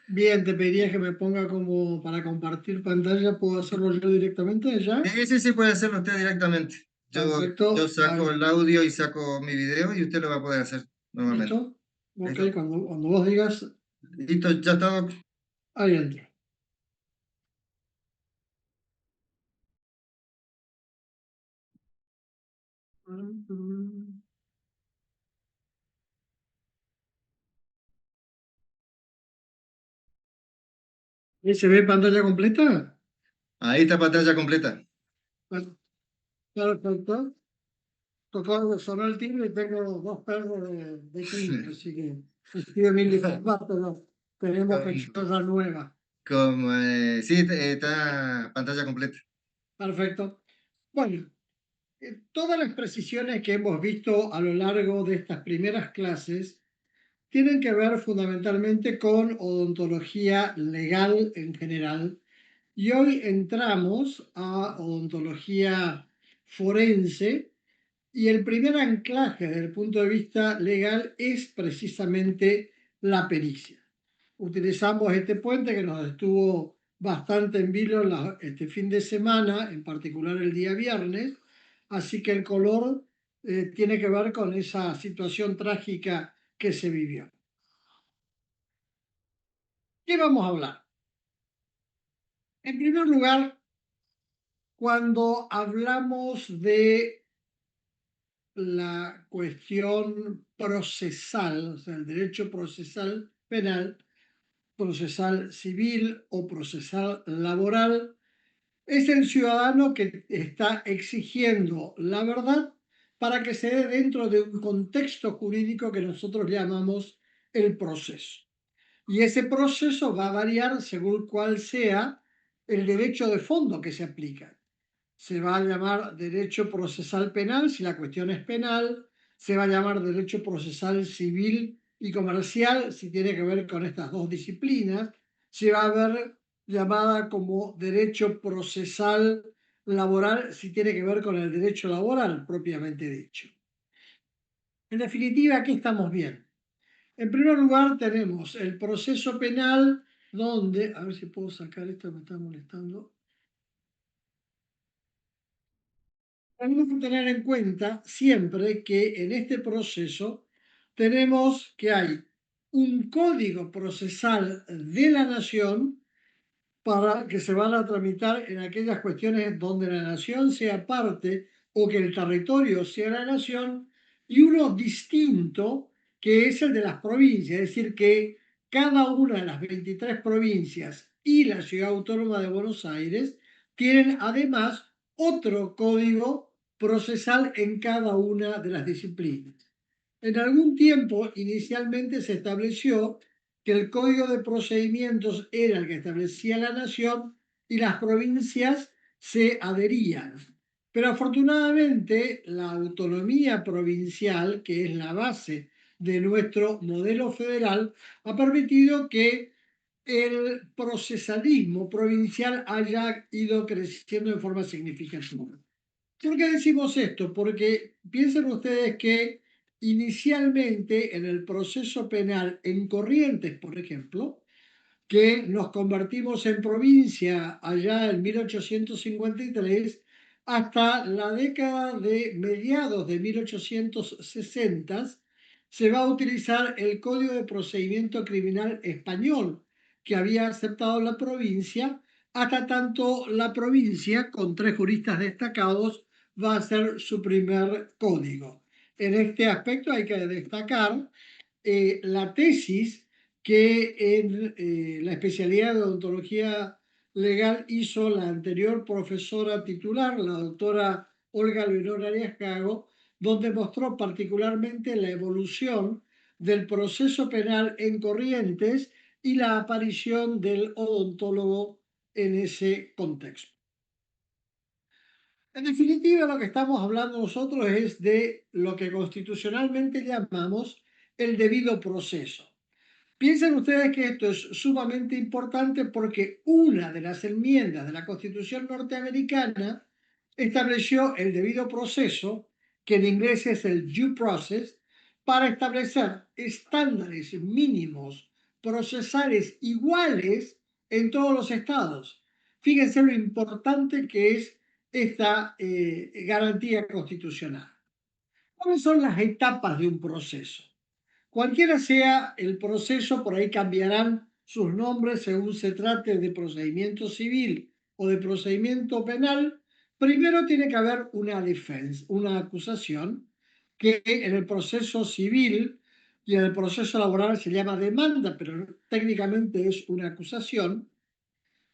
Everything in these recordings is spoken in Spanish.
Bien, te pediría que me ponga como para compartir pantalla. ¿Puedo hacerlo yo directamente ya? Sí, sí, sí, puede hacerlo usted directamente. Yo Perfecto. saco el audio y saco mi video y usted lo va a poder hacer normalmente. ¿Listo? Ok, ¿Listo? cuando vos digas, Listo, ya está. ahí entro. ¿Y se ve pantalla completa? Ahí está pantalla completa. Bueno, perfecto. Tocó, sonó el timbre y tengo dos perros de clima, así que les pido mil disculpas, pero tenemos Como, pechuga nueva. sí, está pantalla completa. Perfecto. Bueno, todas las precisiones que hemos visto a lo largo de estas primeras clases tienen que ver fundamentalmente con odontología legal en general. Y hoy entramos a odontología forense y el primer anclaje desde el punto de vista legal es precisamente la pericia. Utilizamos este puente que nos estuvo bastante en vilo este fin de semana, en particular el día viernes, así que el color tiene que ver con esa situación trágica que se vivió. ¿Qué vamos a hablar? En primer lugar, cuando hablamos de la cuestión procesal, o sea, el derecho procesal penal, procesal civil o procesal laboral, es el ciudadano que está exigiendo la verdad para que se dé dentro de un contexto jurídico que nosotros llamamos el proceso. Y ese proceso va a variar según cuál sea el derecho de fondo que se aplica. Se va a llamar derecho procesal penal si la cuestión es penal, se va a llamar derecho procesal civil y comercial si tiene que ver con estas dos disciplinas, se va a ver llamada como derecho procesal laboral si tiene que ver con el derecho laboral propiamente dicho. En definitiva, ¿qué estamos viendo? En primer lugar, tenemos el proceso penal donde, a ver si puedo sacar esto, me está molestando. Tenemos que tener en cuenta siempre que en este proceso tenemos que hay un código procesal de la nación para que se van a tramitar en aquellas cuestiones donde la nación sea parte o que el territorio sea la nación, y uno distinto que es el de las provincias, es decir, que cada una de las 23 provincias y la ciudad autónoma de Buenos Aires tienen además otro código procesal en cada una de las disciplinas. En algún tiempo, inicialmente se estableció que el Código de Procedimientos era el que establecía la nación y las provincias se adherían. Pero afortunadamente la autonomía provincial, que es la base de nuestro modelo federal, ha permitido que el procesalismo provincial haya ido creciendo de forma significativa. ¿Por qué decimos esto? Porque piensen ustedes que inicialmente en el proceso penal en Corrientes, por ejemplo, que nos convertimos en provincia allá en 1853, hasta la década de mediados de 1860, se va a utilizar el Código de Procedimiento Criminal Español, que había aceptado la provincia, hasta tanto la provincia, con tres juristas destacados, va a ser su primer código. En este aspecto hay que destacar la tesis que en la especialidad de odontología legal hizo la anterior profesora titular, la doctora Olga Leonor Arias Gago, donde mostró particularmente la evolución del proceso penal en Corrientes y la aparición del odontólogo en ese contexto. En definitiva, lo que estamos hablando nosotros es de lo que constitucionalmente llamamos el debido proceso. Piensen ustedes que esto es sumamente importante porque una de las enmiendas de la Constitución norteamericana estableció el debido proceso, que en inglés es el due process, para establecer estándares mínimos procesales iguales en todos los estados. Fíjense lo importante que es esta garantía constitucional. ¿Cuáles son las etapas de un proceso? Cualquiera sea el proceso, por ahí cambiarán sus nombres según se trate de procedimiento civil o de procedimiento penal. Primero tiene que haber una defensa, una acusación, que en el proceso civil y en el proceso laboral se llama demanda, pero técnicamente es una acusación.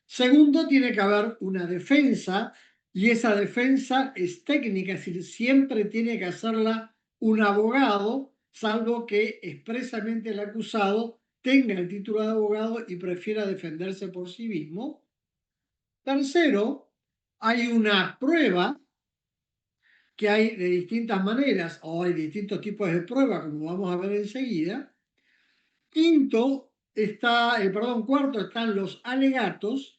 Segundo, tiene que haber una defensa y esa defensa es técnica, es decir, siempre tiene que hacerla un abogado, salvo que expresamente el acusado tenga el título de abogado y prefiera defenderse por sí mismo. Tercero, hay una prueba que hay de distintas maneras o hay distintos tipos de prueba, como vamos a ver enseguida. Cuarto están los alegatos,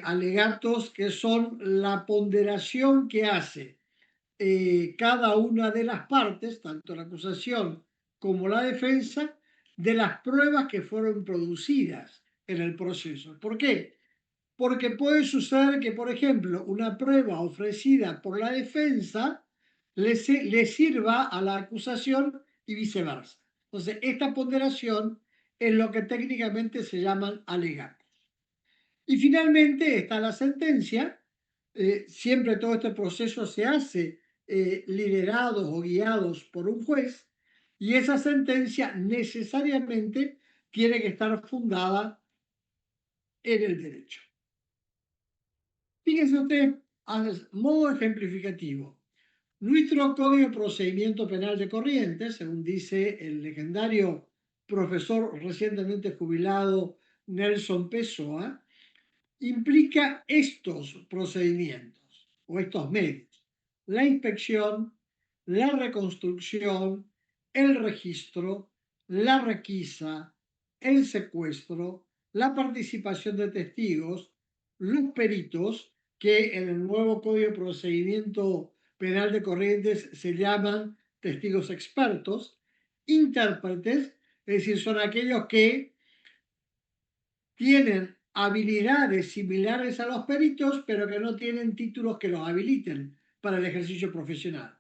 alegatos que son la ponderación que hace cada una de las partes, tanto la acusación como la defensa, de las pruebas que fueron producidas en el proceso. ¿Por qué? Porque puede suceder que, por ejemplo, una prueba ofrecida por la defensa le sirva a la acusación y viceversa. Entonces, esta ponderación es lo que técnicamente se llaman alegatos. Y finalmente está la sentencia. Siempre todo este proceso se hace liderados o guiados por un juez y esa sentencia necesariamente tiene que estar fundada en el derecho. Fíjense usted, a modo ejemplificativo, nuestro Código de Procedimiento Penal de Corrientes, según dice el legendario profesor recientemente jubilado Nelson Pessoa, implica estos procedimientos o estos medios: la inspección, la reconstrucción, el registro, la requisa, el secuestro, la participación de testigos, los peritos, que en el nuevo Código de Procedimiento Penal de Corrientes se llaman testigos expertos, intérpretes, es decir, son aquellos que tienen habilidades similares a los peritos, pero que no tienen títulos que los habiliten para el ejercicio profesional.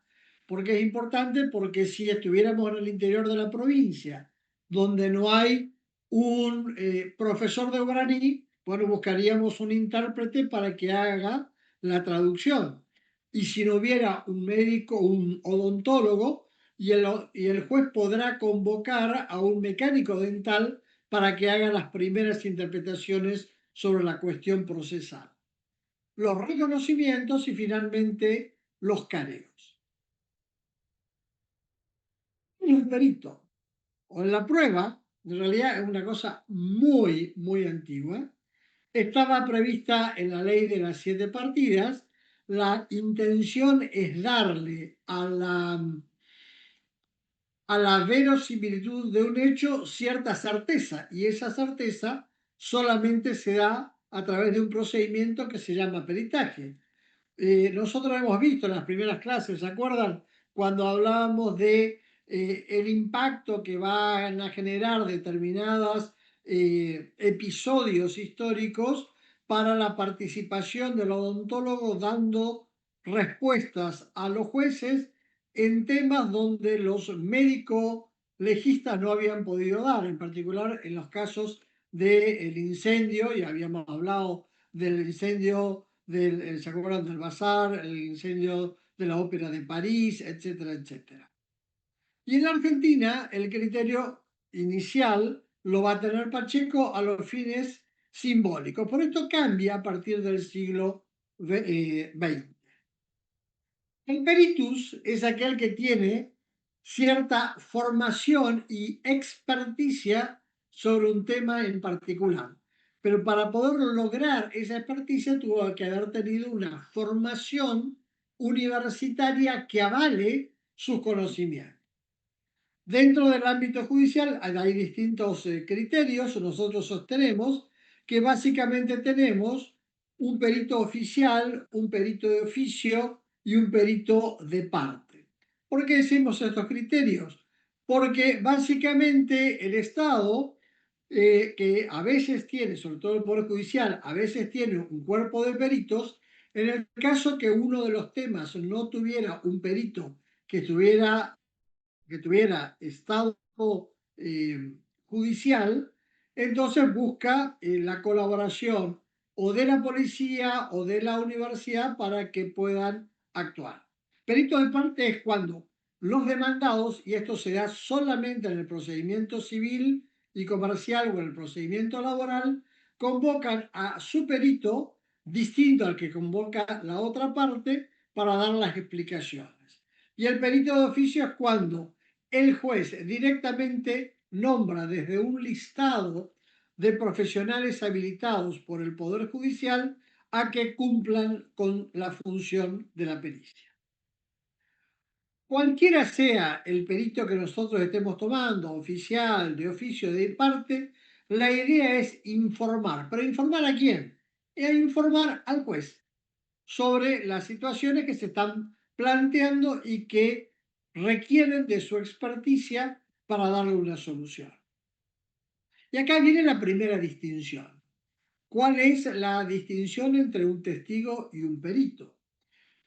¿Por qué es importante? Porque si estuviéramos en el interior de la provincia, donde no hay un profesor de guaraní, bueno, buscaríamos un intérprete para que haga la traducción. Y si no hubiera un médico, un odontólogo, y el juez podrá convocar a un mecánico dental para que haga las primeras interpretaciones sobre la cuestión procesal, los reconocimientos y finalmente los careos. Un perito o en la prueba, en realidad es una cosa muy, muy antigua, estaba prevista en la ley de las 7 partidas. La intención es darle a la verosimilitud de un hecho cierta certeza, y esa certeza solamente se da a través de un procedimiento que se llama peritaje. Nosotros hemos visto en las primeras clases, ¿se acuerdan? Cuando hablábamos de el impacto que van a generar determinados episodios históricos para la participación del odontólogo dando respuestas a los jueces en temas donde los médicos legistas no habían podido dar, en particular en los casos del incendio, y habíamos hablado del incendio ¿se acuerdan del Bazar, el incendio de la Ópera de París, etcétera, etcétera? Y en Argentina el criterio inicial lo va a tener Pacheco a los fines simbólicos. Por esto cambia a partir del siglo XX. El peritus es aquel que tiene cierta formación y experticia sobre un tema en particular. Pero para poder lograr esa experticia tuvo que haber tenido una formación universitaria que avale sus conocimientos. Dentro del ámbito judicial hay distintos criterios. Nosotros sostenemos que básicamente tenemos un perito oficial, un perito de oficio y un perito de parte. ¿Por qué decimos estos criterios? Porque básicamente el Estado que a veces tiene, sobre todo el Poder Judicial, a veces tiene un cuerpo de peritos. En el caso que uno de los temas no tuviera un perito que tuviera estado judicial, entonces busca la colaboración o de la policía o de la universidad para que puedan actuar. Perito de parte es cuando los demandados, y esto se da solamente en el procedimiento civil y comercial o en el procedimiento laboral, convocan a su perito distinto al que convoca la otra parte para dar las explicaciones. Y el perito de oficio es cuando el juez directamente nombra desde un listado de profesionales habilitados por el Poder Judicial a que cumplan con la función de la pericia. Cualquiera sea el perito que nosotros estemos tomando, oficial, de oficio, de parte, la idea es informar. ¿Pero informar a quién? A informar al juez sobre las situaciones que se están planteando y que requieren de su experticia para darle una solución. Y acá viene la primera distinción. ¿Cuál es la distinción entre un testigo y un perito?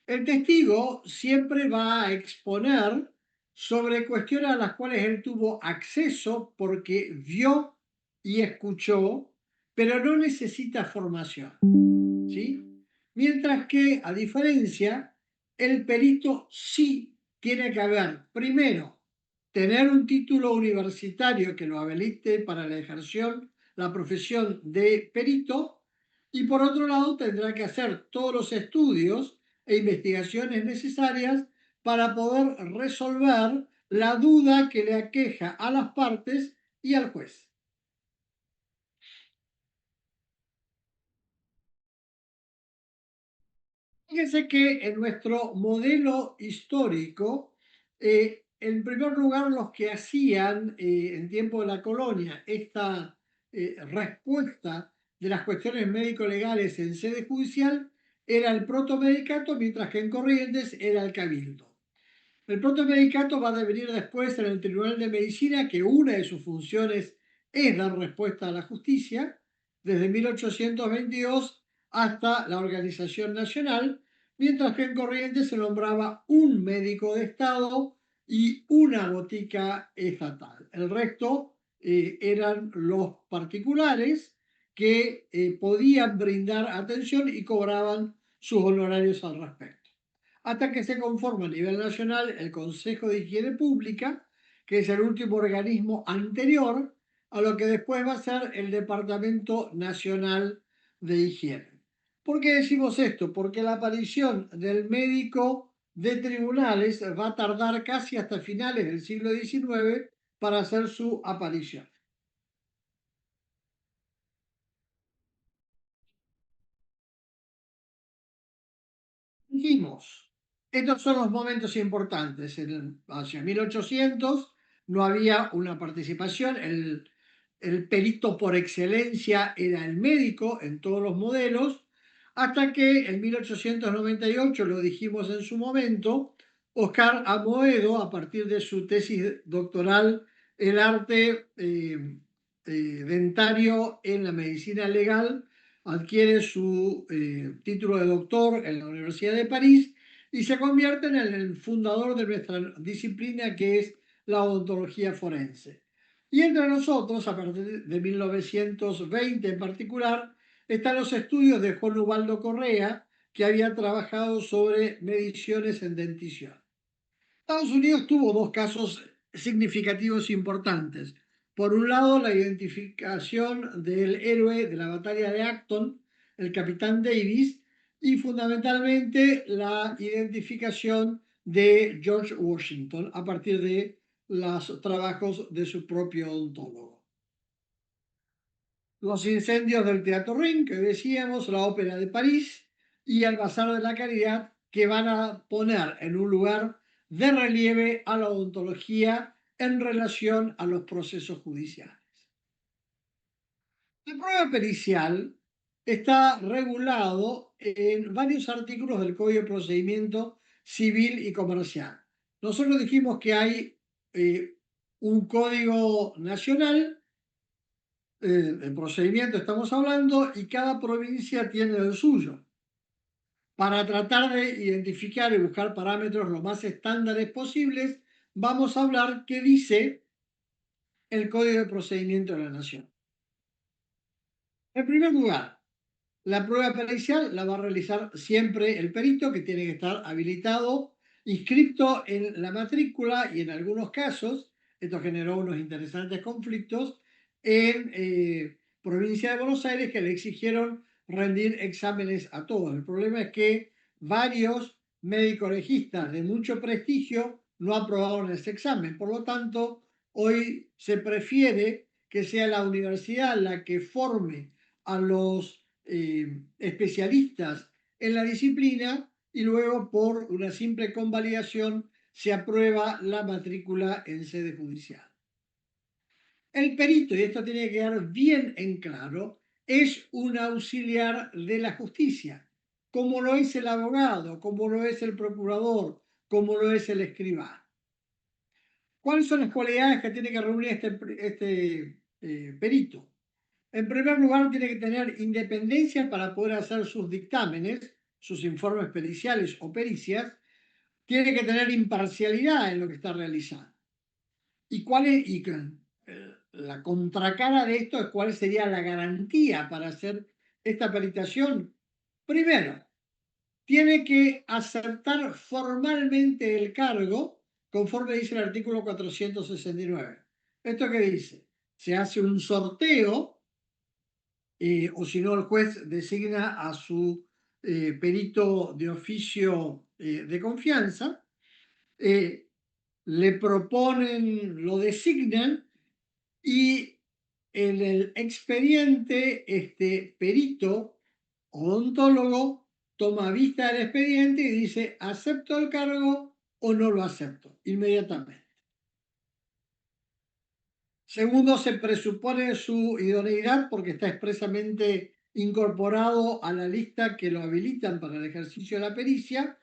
El testigo siempre va a exponer sobre cuestiones a las cuales él tuvo acceso porque vio y escuchó, pero no necesita formación. ¿Sí? Mientras que, a diferencia, el perito sí tiene que haber, primero, tener un título universitario que lo habilite para la profesión de perito, y por otro lado tendrá que hacer todos los estudios e investigaciones necesarias para poder resolver la duda que le aqueja a las partes y al juez. Fíjense que en nuestro modelo histórico, en primer lugar, los que hacían en tiempo de la colonia esta respuesta de las cuestiones médico-legales en sede judicial era el protomedicato, mientras que en Corrientes era el cabildo. El protomedicato va a devenir después en el Tribunal de Medicina, que una de sus funciones es dar respuesta a la justicia, desde 1822 hasta la Organización Nacional, mientras que en Corrientes se nombraba un médico de Estado y una botica estatal. El resto eran los particulares que podían brindar atención y cobraban sus honorarios al respecto, hasta que se conforma a nivel nacional el Consejo de Higiene Pública, que es el último organismo anterior a lo que después va a ser el Departamento Nacional de Higiene. ¿Por qué decimos esto? Porque la aparición del médico de tribunales va a tardar casi hasta finales del siglo XIX para hacer su aparición. Dijimos, estos son los momentos importantes. Hacia 1800 no había una participación, el perito por excelencia era el médico en todos los modelos, hasta que en 1898, lo dijimos en su momento, Oscar Amoedo, a partir de su tesis doctoral, El arte dentario en la medicina legal, adquiere su título de doctor en la Universidad de París y se convierte en el fundador de nuestra disciplina, que es la odontología forense. Y entre nosotros, a partir de 1920 en particular, están los estudios de Juan Ubaldo Correa, que había trabajado sobre mediciones en dentición. Estados Unidos tuvo dos casos significativos importantes. Por un lado, la identificación del héroe de la batalla de Acton, el capitán Davis, y fundamentalmente la identificación de George Washington a partir de los trabajos de su propio odontólogo. Los incendios del Teatro Ring, que decíamos, la Ópera de París y el Bazar de la Caridad, que van a poner en un lugar de relieve a la odontología en relación a los procesos judiciales. La prueba pericial está regulado en varios artículos del Código de Procedimiento Civil y Comercial. Nosotros dijimos que hay un código nacional el procedimiento estamos hablando y cada provincia tiene el suyo. Para tratar de identificar y buscar parámetros lo más estándares posibles, vamos a hablar qué dice el Código de Procedimiento de la Nación. En primer lugar, la prueba pericial la va a realizar siempre el perito, que tiene que estar habilitado, inscrito en la matrícula y en algunos casos, esto generó unos interesantes conflictos, en provincia de Buenos Aires que le exigieron rendir exámenes a todos. El problema es que varios médicos legistas de mucho prestigio no aprobaron ese examen. Por lo tanto, hoy se prefiere que sea la universidad la que forme a los especialistas en la disciplina y luego por una simple convalidación se aprueba la matrícula en sede judicial. El perito, y esto tiene que quedar bien en claro, es un auxiliar de la justicia, como lo es el abogado, como lo es el procurador, como lo es el escribano. ¿Cuáles son las cualidades que tiene que reunir este perito? En primer lugar, tiene que tener independencia para poder hacer sus dictámenes, sus informes periciales o pericias. Tiene que tener imparcialidad en lo que está realizando. ¿Y cuál es? La contracara de esto es cuál sería la garantía para hacer esta peritación. Primero, tiene que aceptar formalmente el cargo, conforme dice el artículo 469. ¿Esto qué dice? Se hace un sorteo o si no, el juez designa a su perito de oficio de confianza, le proponen, lo designan y en el expediente este perito odontólogo toma vista del expediente y dice acepto el cargo o no lo acepto inmediatamente. Segundo, se presupone su idoneidad porque está expresamente incorporado a la lista que lo habilitan para el ejercicio de la pericia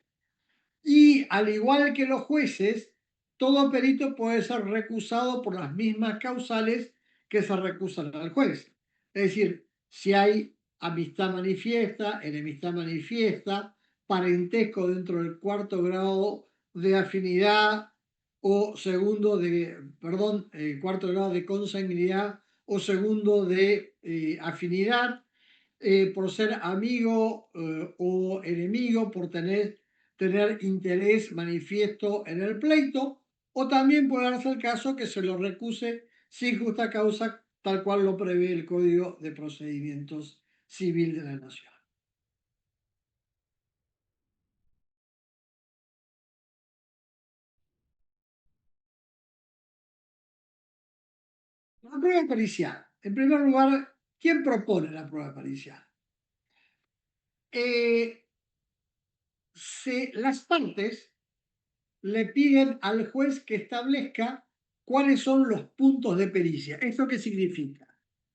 y al igual que los jueces, todo perito puede ser recusado por las mismas causales que se recusan al juez. Es decir, si hay amistad manifiesta, enemistad manifiesta, parentesco dentro del cuarto grado de afinidad o segundo de, perdón, cuarto grado de consanguinidad o segundo de afinidad, por ser amigo o enemigo, por tener interés manifiesto en el pleito, o también puede darse el caso que se lo recuse sin justa causa, tal cual lo prevé el Código de Procedimientos Civil de la Nación. La prueba pericial. En primer lugar, ¿quién propone la prueba pericial? Las partes le piden al juez que establezca cuáles son los puntos de pericia. ¿Esto qué significa?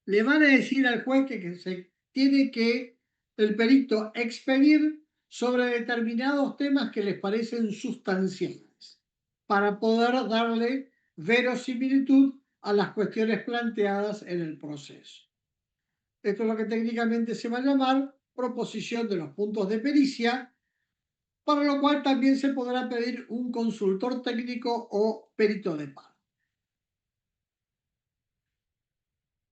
Le van a decir al juez que se tiene que el perito expedir sobre determinados temas que les parecen sustanciales para poder darle verosimilitud a las cuestiones planteadas en el proceso. Esto es lo que técnicamente se va a llamar proposición de los puntos de pericia, para lo cual también se podrá pedir un consultor técnico o perito de parte.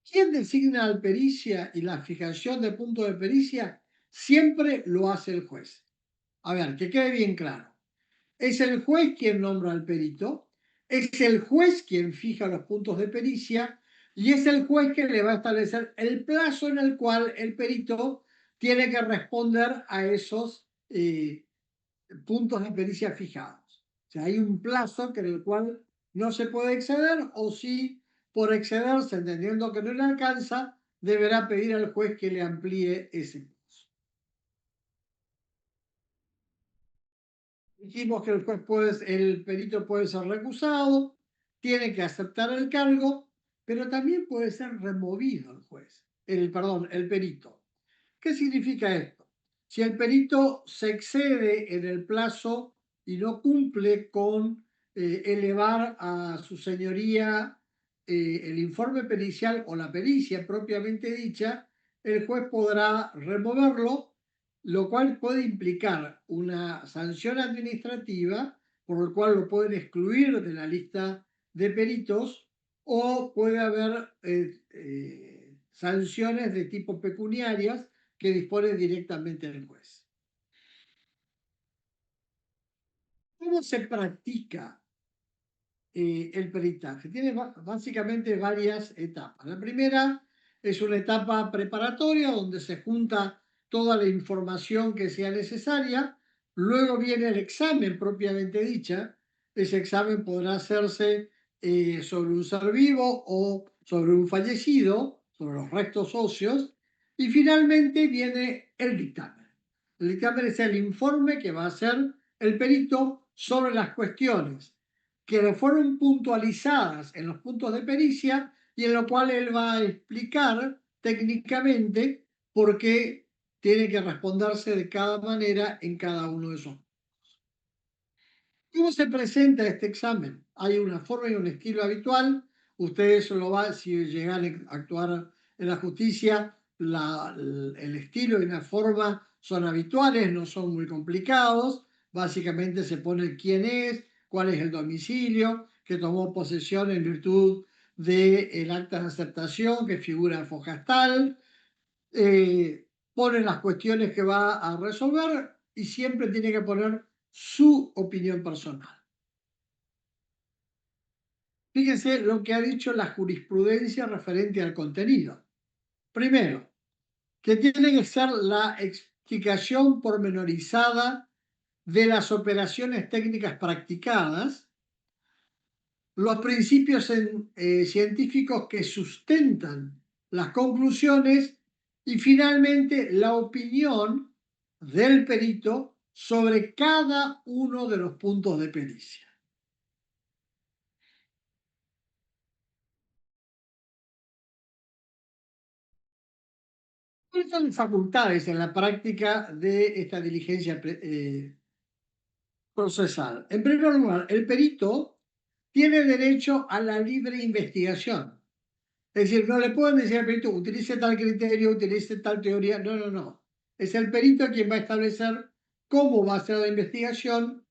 ¿Quién designa al pericia y la fijación de punto de pericia? Siempre lo hace el juez. A ver, que quede bien claro. Es el juez quien nombra al perito, es el juez quien fija los puntos de pericia y es el juez que le va a establecer el plazo en el cual el perito tiene que responder a esos puntos de pericia fijados. O sea, hay un plazo en el cual no se puede exceder o si por excederse, entendiendo que no le alcanza, deberá pedir al juez que le amplíe ese plazo. Dijimos que el perito puede ser recusado, tiene que aceptar el cargo, pero también puede ser removido el perito. ¿Qué significa esto? Si el perito se excede en el plazo y no cumple con elevar a su señoría el informe pericial o la pericia propiamente dicha, el juez podrá removerlo, lo cual puede implicar una sanción administrativa, por lo cual lo pueden excluir de la lista de peritos, o puede haber sanciones de tipo pecuniarias que dispone directamente el juez. ¿Cómo se practica el peritaje? Tiene básicamente varias etapas. La primera es una etapa preparatoria donde se junta toda la información que sea necesaria. Luego viene el examen propiamente dicha. Ese examen podrá hacerse sobre un ser vivo o sobre un fallecido, sobre los restos óseos. Y finalmente viene el dictamen. El dictamen es el informe que va a hacer el perito sobre las cuestiones que fueron puntualizadas en los puntos de pericia y en lo cual él va a explicar técnicamente por qué tiene que responderse de cada manera en cada uno de esos. ¿Cómo se presenta este examen? Hay una forma y un estilo habitual. Ustedes lo van, si llegan a actuar en la justicia, el estilo y la forma son habituales, no son muy complicados. Básicamente se pone quién es, cuál es el domicilio, que tomó posesión en virtud del acta de aceptación que figura en Fogastal, pone las cuestiones que va a resolver y siempre tiene que poner su opinión personal. Fíjense lo que ha dicho la jurisprudencia referente al contenido. Primero, que tiene que ser la explicación pormenorizada de las operaciones técnicas practicadas, los principios científicos que sustentan las conclusiones y finalmente la opinión del perito sobre cada uno de los puntos de pericia. ¿Cuáles son las facultades en la práctica de esta diligencia procesal? En primer lugar, el perito tiene derecho a la libre investigación. Es decir, no le pueden decir al perito, utilice tal criterio, utilice tal teoría. No, no, no. Es el perito quien va a establecer cómo va a ser la investigación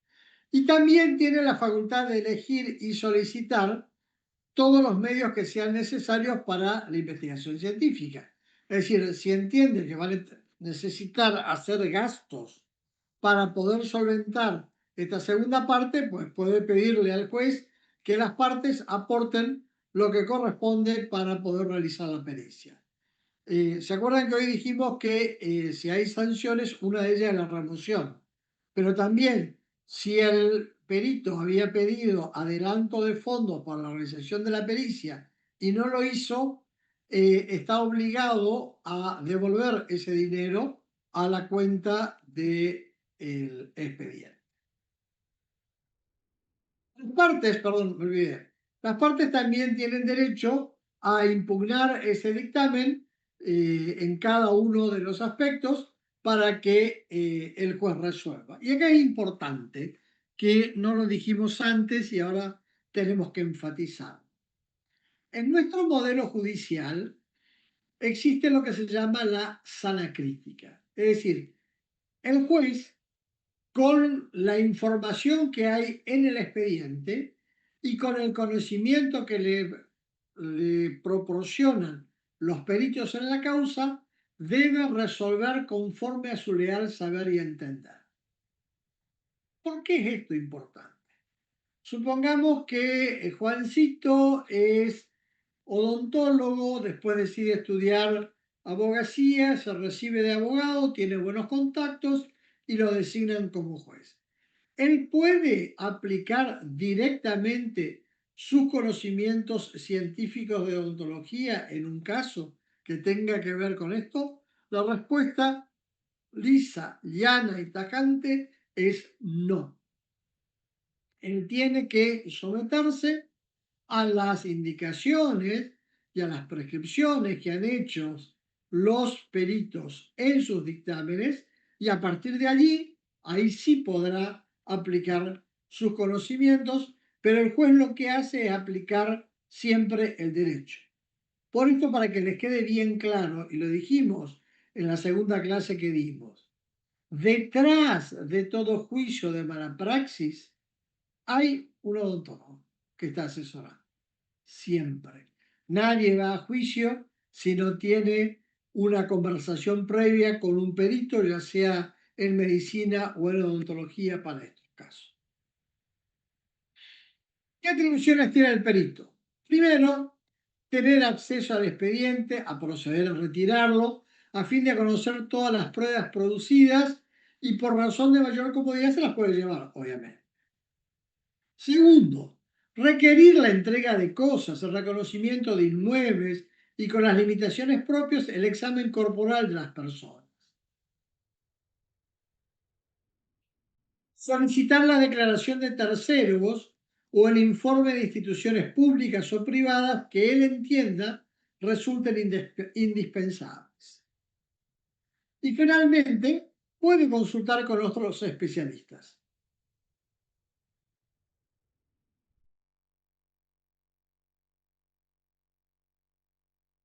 y también tiene la facultad de elegir y solicitar todos los medios que sean necesarios para la investigación científica. Es decir, si entiende que van a necesitar hacer gastos para poder solventar esta segunda parte, pues puede pedirle al juez que las partes aporten lo que corresponde para poder realizar la pericia. ¿Se acuerdan que hoy dijimos que si hay sanciones, una de ellas es la remoción? Pero también, si el perito había pedido adelanto de fondos para la realización de la pericia y no lo hizo, está obligado a devolver ese dinero a la cuenta del expediente. Las partes, perdón, me olvidé. Las partes también tienen derecho a impugnar ese dictamen en cada uno de los aspectos para que el juez resuelva. Y acá es importante que no lo dijimos antes y ahora tenemos que enfatizar. En nuestro modelo judicial existe lo que se llama la sana crítica. Es decir, el juez con la información que hay en el expediente y con el conocimiento que le proporcionan los peritos en la causa, debe resolver conforme a su leal saber y entender. ¿Por qué es esto importante? Supongamos que Juancito es odontólogo, después decide estudiar abogacía, se recibe de abogado, tiene buenos contactos y lo designan como juez. Él puede aplicar directamente sus conocimientos científicos de odontología en un caso que tenga que ver con esto. La respuesta lisa, llana y tajante es no. Él tiene que someterse a las indicaciones y a las prescripciones que han hecho los peritos en sus dictámenes y a partir de allí, ahí sí podrá aplicar sus conocimientos, pero el juez lo que hace es aplicar siempre el derecho. Por esto, para que les quede bien claro, y lo dijimos en la segunda clase que dimos, detrás de todo juicio de mala praxis hay un odontólogo que está asesorando. Siempre. Nadie va a juicio si no tiene una conversación previa con un perito, ya sea en medicina o en odontología para estos casos. ¿Qué atribuciones tiene el perito? Primero, tener acceso al expediente, a proceder a retirarlo, a fin de conocer todas las pruebas producidas y por razón de mayor comodidad se las puede llevar, obviamente. Segundo, requerir la entrega de cosas, el reconocimiento de inmuebles y con las limitaciones propias el examen corporal de las personas. Solicitar la declaración de terceros o el informe de instituciones públicas o privadas que él entienda resulten indispensables. Y finalmente, puede consultar con otros especialistas.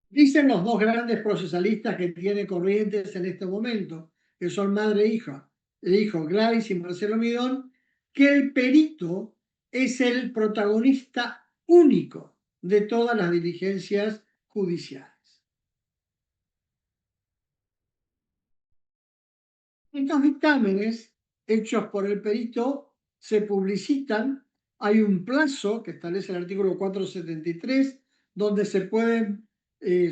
Dicen los dos grandes procesalistas que tiene Corrientes en este momento, que son madre e hija, el hijo Gladys y Marcelo Midón, que el perito es el protagonista único de todas las diligencias judiciales. Estos dictámenes hechos por el perito se publicitan. Hay un plazo que establece el artículo 473 donde se pueden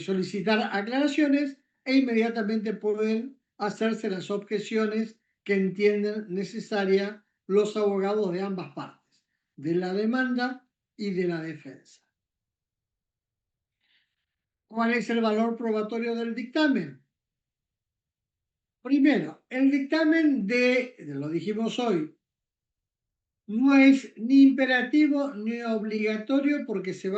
solicitar aclaraciones e inmediatamente pueden hacerse las objeciones que entienden necesaria los abogados de ambas partes, de la demanda y de la defensa. ¿Cuál es el valor probatorio del dictamen? Primero, el dictamen lo dijimos hoy, no es ni imperativo ni obligatorio porque se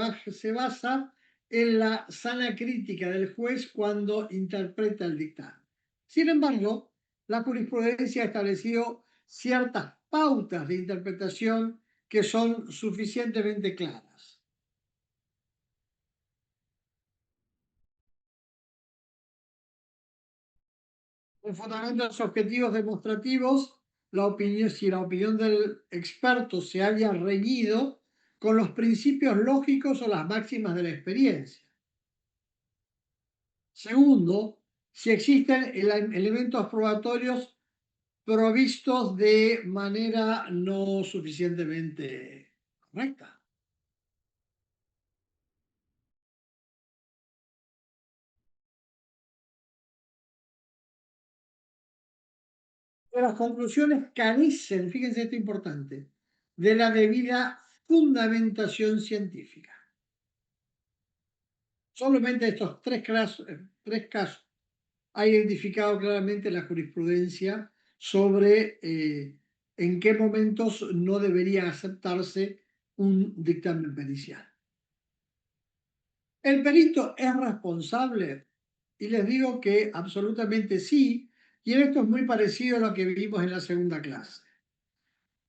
basa en la sana crítica del juez cuando interpreta el dictamen. Sin embargo, la jurisprudencia ha establecido ciertas pautas de interpretación que son suficientemente claras. En fundamentos objetivos demostrativos, si la opinión del experto se haya reñido con los principios lógicos o las máximas de la experiencia. Segundo, si existen elementos probatorios provistos de manera no suficientemente correcta. Las conclusiones carecen, fíjense esto importante, de la debida fundamentación científica. Solamente estos tres casos ha identificado claramente la jurisprudencia sobre en qué momentos no debería aceptarse un dictamen pericial. ¿El perito es responsable? Y les digo que absolutamente sí, y esto es muy parecido a lo que vimos en la segunda clase.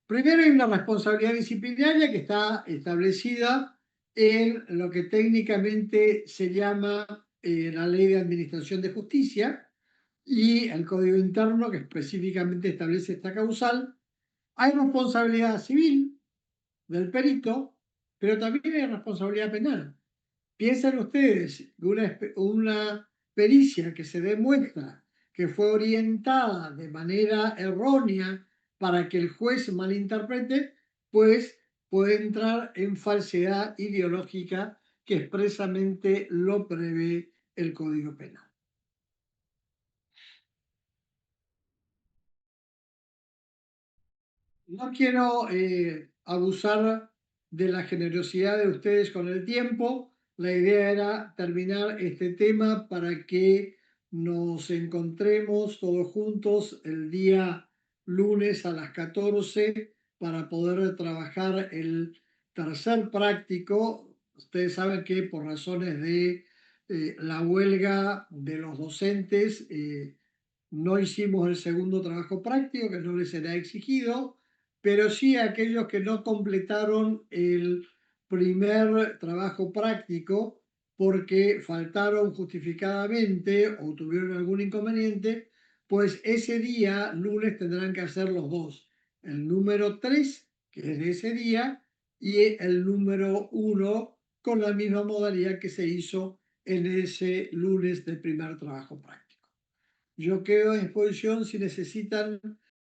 Primero hay una responsabilidad disciplinaria que está establecida en lo que técnicamente se llama la Ley de Administración de Justicia y el Código Interno que específicamente establece esta causal. Hay responsabilidad civil del perito, pero también hay responsabilidad penal. Piensen ustedes que una pericia que se demuestra que fue orientada de manera errónea para que el juez malinterprete, pues puede entrar en falsedad ideológica que expresamente lo prevé el Código Penal. No quiero abusar de la generosidad de ustedes con el tiempo. La idea era terminar este tema para que nos encontremos todos juntos el día lunes a las 14 para poder trabajar el tercer práctico. Ustedes saben que por razones de la huelga de los docentes no hicimos el segundo trabajo práctico, que no les será exigido, pero sí a aquellos que no completaron el primer trabajo práctico porque faltaron justificadamente o tuvieron algún inconveniente, pues ese día, lunes, tendrán que hacer los dos. El número 3 que es de ese día, y el número uno con la misma modalidad que se hizo en ese lunes del primer trabajo práctico. Yo quedo a disposición si necesitan